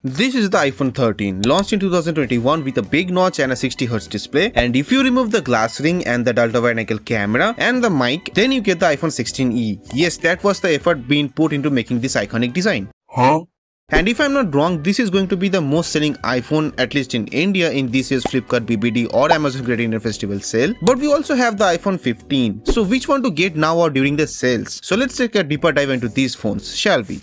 This is the iPhone 13, launched in 2021 with a big notch and a 60Hz display, and if you remove the glass ring and the ultra-wide angle camera and the mic, then you get the iPhone 16e. Yes, that was the effort being put into making this iconic design. And if I'm not wrong, this is going to be the most selling iPhone, at least in India, in this year's Flipkart Bbd or Amazon Great Indian Festival sale. But we also have the iPhone 15. So which one to get now or during the sales? So let's take a deeper dive into these phones, shall we?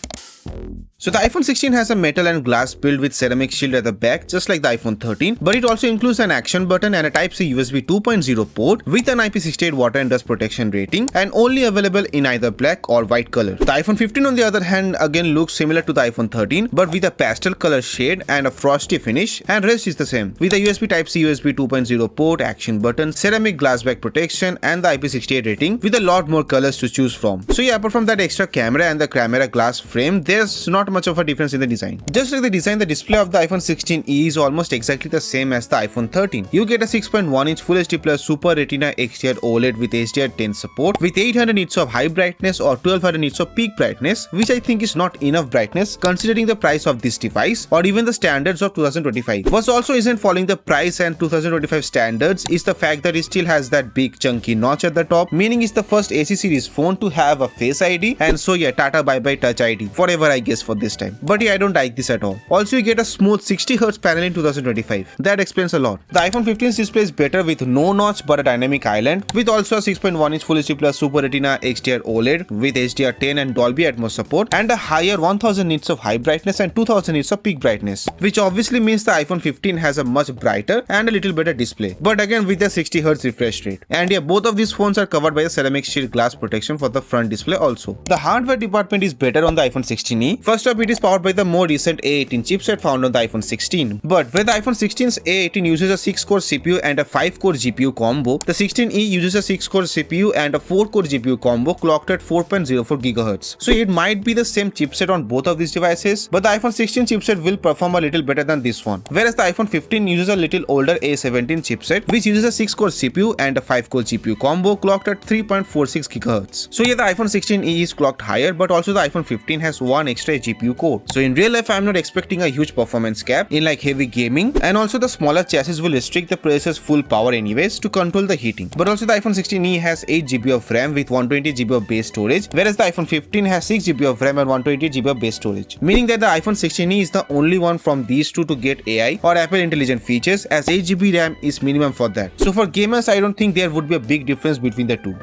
So the iPhone 16 has a metal and glass build with ceramic shield at the back, just like the iPhone 13, but it also includes an action button and a Type-C USB 2.0 port with an IP68 water and dust protection rating, and only available in either black or white color. The iPhone 15 on the other hand again looks similar to the iPhone 13 but with a pastel color shade and a frosty finish, and rest is the same with a USB Type-C USB 2.0 port, action button, ceramic glass back protection and the IP68 rating with a lot more colors to choose from. So yeah, apart from that extra camera and the camera glass frame, there's not much of a difference in the design. Just like the design, the display of the iPhone 16e is almost exactly the same as the iPhone 13. You get a 6.1-inch Full HD Plus Super Retina XDR OLED with HDR10 support with 800 nits of high brightness or 1200 nits of peak brightness, which I think is not enough brightness considering the price of this device or even the standards of 2025. What also isn't following the price and 2025 standards is the fact that it still has that big chunky notch at the top, meaning it's the first AC series phone to have a Face ID, and so yeah, Tata bye bye Touch ID forever I guess for this time. But yeah, I don't like this at all. Also, you get a smooth 60Hz panel in 2025. That explains a lot. The iPhone 15's display is better with no notch but a dynamic island, with also a 6.1-inch Full HD Plus Super Retina XDR OLED with HDR10 and Dolby Atmos support, and a higher 1000 nits of high brightness and 2000 nits of peak brightness, which obviously means the iPhone 15 has a much brighter and a little better display, but again with a 60Hz refresh rate. And yeah, both of these phones are covered by a ceramic shield glass protection for the front display also. The hardware department is better on the iPhone 16e. First up, it is powered by the more recent A18 chipset found on the iPhone 16. But where the iPhone 16's A18 uses a 6-core CPU and a 5-core GPU combo, the 16e uses a 6-core CPU and a 4-core GPU combo clocked at 4.04 GHz. So it might be the same chipset on both of these devices, but the iPhone 16 chipset will perform a little better than this one. Whereas the iPhone 15 uses a little older A17 chipset, which uses a 6-core CPU and a 5-core GPU combo clocked at 3.46 GHz. So yeah, the iPhone 16e is clocked higher, but also the iPhone 15 has one extra GPU core. So in real life, I'm not expecting a huge performance gap in like heavy gaming, and also the smaller chassis will restrict the processor's full power anyways to control the heating. But also the iPhone 16e has 8GB of RAM with 120GB of base storage, whereas the iPhone 15 has 6GB of RAM and 128GB of base storage, meaning that the iPhone 16e is the only one from these two to get AI or Apple Intelligent features, as 8GB RAM is minimum for that. So for gamers, I don't think there would be a big difference between the two.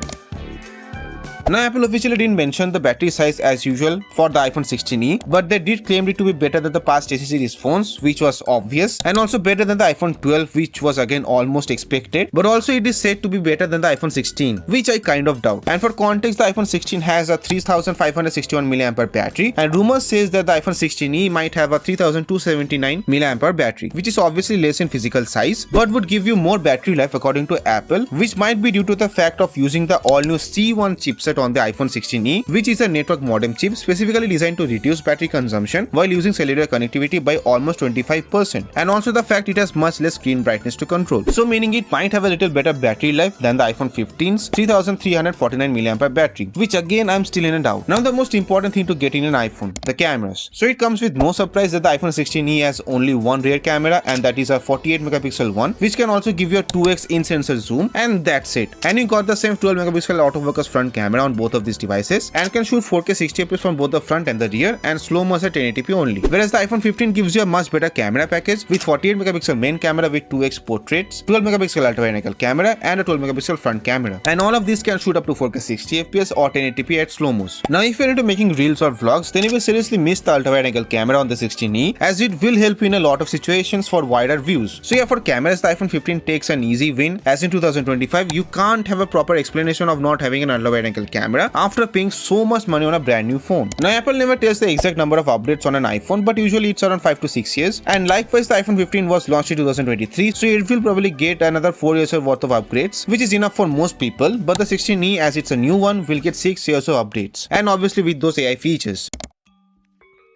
Now, Apple officially didn't mention the battery size as usual for the iPhone 16e, but they did claim it to be better than the past AC series phones, which was obvious, and also better than the iPhone 12, which was again almost expected, but also it is said to be better than the iPhone 16, which I kind of doubt. And for context, the iPhone 16 has a 3561 mAh battery, and rumors says that the iPhone 16e might have a 3279 mAh battery, which is obviously less in physical size, but would give you more battery life according to Apple, which might be due to the fact of using the all-new C1 chipset on the iPhone 16e, which is a network modem chip specifically designed to reduce battery consumption while using cellular connectivity by almost 25%, and also the fact it has much less screen brightness to control, so meaning it might have a little better battery life than the iPhone 15's 3349 mAh battery, which again I'm still in a doubt. Now the most important thing to get in an iPhone, the cameras. So it comes with no surprise that the iPhone 16e has only one rear camera, and that is a 48 megapixel one, which can also give you a 2x in-sensor zoom, and that's it. And you got the same 12 megapixel autofocus front camera on both of these devices and can shoot 4K 60fps from both the front and the rear, and slow mo at 1080p only. Whereas the iPhone 15 gives you a much better camera package with 48 megapixel main camera with 2x portraits, 12 megapixel ultra-wide angle camera, and a 12 megapixel front camera. And all of these can shoot up to 4K 60fps or 1080p at slow mos. Now if you're into making reels or vlogs, then you will seriously miss the ultra-wide angle camera on the 16e, as it will help you in a lot of situations for wider views. So yeah, for cameras, the iPhone 15 takes an easy win, as in 2025 you can't have a proper explanation of not having an ultra-wide angle camera after paying so much money on a brand new phone. Now Apple never tells the exact number of updates on an iPhone, but usually it's around 5 to 6 years, and likewise the iPhone 15 was launched in 2023, so it will probably get another 4 years worth of upgrades, which is enough for most people, but the 16e, as it's a new one, will get 6 years of updates, and obviously with those AI features.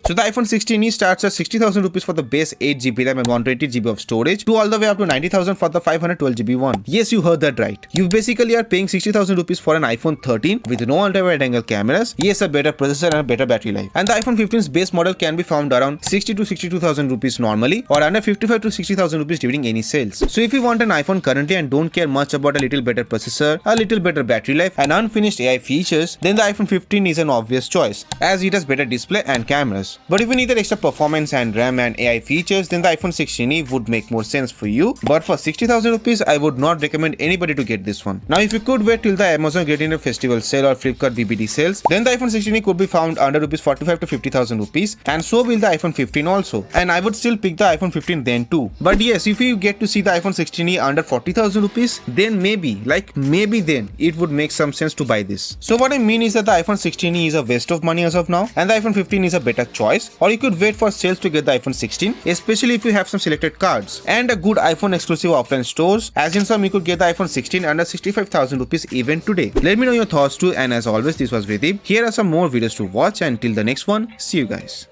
So the iPhone 16e starts at 60,000 rupees for the base 8GB RAM and 120GB of storage to all the way up to 90,000 for the 512GB one. Yes, you heard that right. You basically are paying 60,000 rupees for an iPhone 13 with no ultra-wide angle cameras, yes, a better processor and a better battery life. And the iPhone 15's base model can be found around 60 to 62,000 rupees normally or under 55 to 60,000 rupees during any sales. So if you want an iPhone currently and don't care much about a little better processor, a little better battery life and unfinished AI features, then the iPhone 15 is an obvious choice as it has better display and cameras. But if you need the extra performance and RAM and AI features, then the iPhone 16e would make more sense for you. But for 60,000 rupees, I would not recommend anybody to get this one. Now if you could wait till the Amazon Great Indian Festival sale or Flipkart Bbd sales, then the iPhone 16e could be found under rupees 45 to 50,000 rupees, and so will the iPhone 15 also. And I would still pick the iPhone 15 then too. But yes, if you get to see the iPhone 16e under 40,000 rupees, then maybe then it would make some sense to buy this. So what I mean is that the iPhone 16e is a waste of money as of now, and the iPhone 15 is a better choice. Or you could wait for sales to get the iPhone 16, especially if you have some selected cards and a good iPhone exclusive offline stores, as in some you could get the iPhone 16 under 65,000 rupees even today. Let me know your thoughts too, and as always, this was Vidip. Here are some more videos to watch, and till the next one, see you guys.